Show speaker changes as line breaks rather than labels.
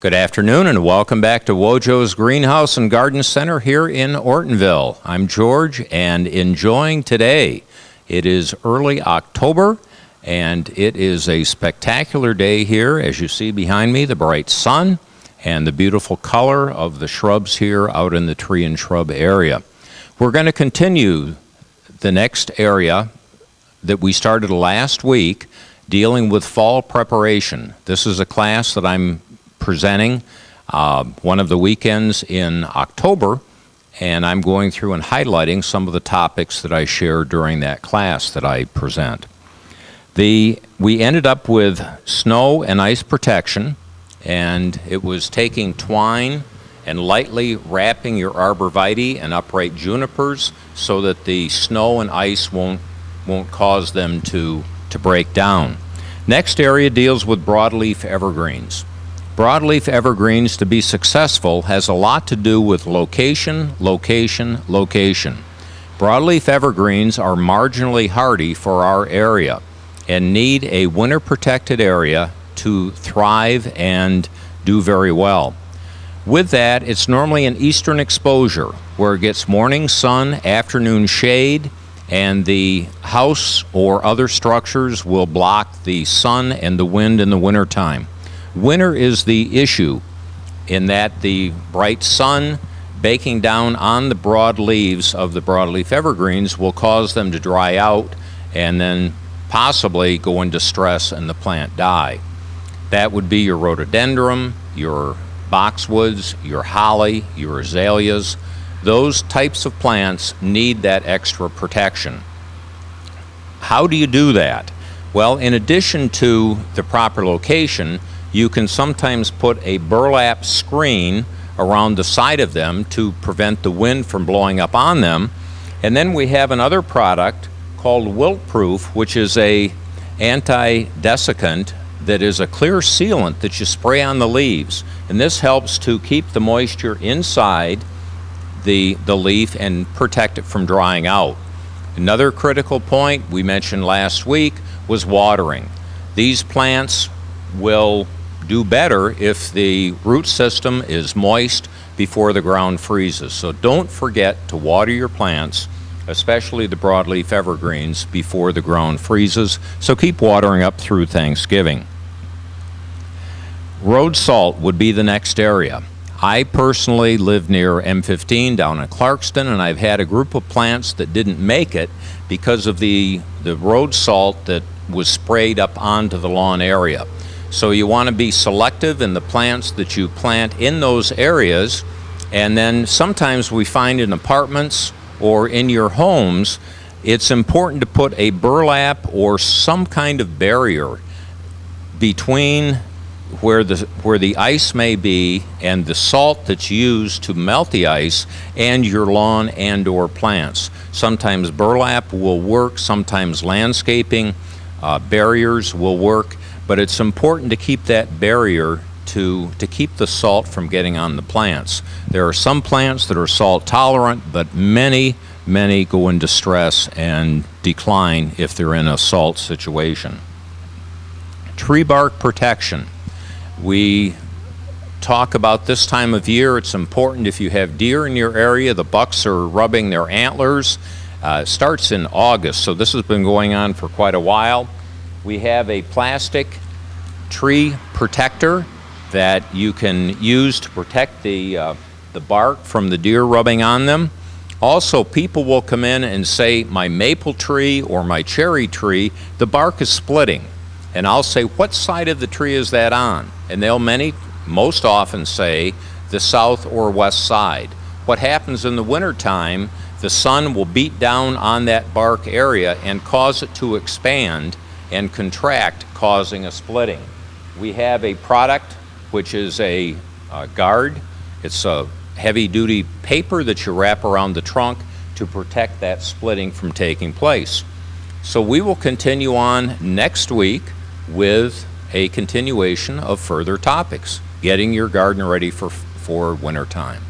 Good afternoon and welcome back to Wojo's Greenhouse and Garden Center here in Ortonville. I'm George and enjoying today. It is early October and it is a spectacular day here. As you see behind me, the bright sun and the beautiful color of the shrubs here out in the tree and shrub area. We're going to continue the next area that we started last week dealing with fall preparation. This is a class that I'm presenting one of the weekends in October, and I'm going through and highlighting some of the topics that I share during that class that I present. We ended up with snow and ice protection, and it was taking twine and lightly wrapping your arborvitae and upright junipers so that the snow and ice won't cause them to break down. Next area deals with broadleaf evergreens. Broadleaf evergreens, to be successful, has a lot to do with location, location, location. Broadleaf evergreens are marginally hardy for our area and need a winter-protected area to thrive and do very well. With that, it's normally an eastern exposure where it gets morning sun, afternoon shade, and the house or other structures will block the sun and the wind in the wintertime. Winter is the issue in that the bright sun baking down on the broad leaves of the broadleaf evergreens will cause them to dry out and then possibly go into stress and the plant die. That would be your rhododendron, your boxwoods, your holly, your azaleas. Those types of plants need that extra protection. How do you do that? Well, in addition to the proper location, you can sometimes put a burlap screen around the side of them to prevent the wind from blowing up on them. And then we have another product called Wilt-Proof, which is a anti-desiccant that is a clear sealant that you spray on the leaves. And this helps to keep the moisture inside the leaf and protect it from drying out. Another critical point we mentioned last week was watering. These plants will do better if the root system is moist before the ground freezes. So don't forget to water your plants, especially the broadleaf evergreens, before the ground freezes. So keep watering up through Thanksgiving. Road salt would be the next area. I personally live near M15 down in Clarkston, and I've had a group of plants that didn't make it because of the road salt that was sprayed up onto the lawn area. So you want to be selective in the plants that you plant in those areas, and then sometimes we find in apartments or in your homes, it's important to put a burlap or some kind of barrier between where the ice may be and the salt that's used to melt the ice and your lawn and or plants. Sometimes burlap will work, sometimes landscaping barriers will work, but it's important to keep that barrier to keep the salt from getting on the plants. There are some plants that are salt tolerant, but many go into stress and decline if they're in a salt situation. Tree bark protection. We talk about this time of year. It's important if you have deer in your area, the bucks are rubbing their antlers. It starts in August, so this has been going on for quite a while. We have a plastic tree protector that you can use to protect the bark from the deer rubbing on them. Also, people will come in and say, my maple tree or my cherry tree, the bark is splitting. And I'll say, what side of the tree is that on? And they'll most often say the south or west side. What happens in the wintertime, the sun will beat down on that bark area and cause it to expand and contract, causing a splitting. We have a product which is a guard. It's a heavy-duty paper that you wrap around the trunk to protect that splitting from taking place. So we will continue on next week with a continuation of further topics, getting your garden ready for winter time.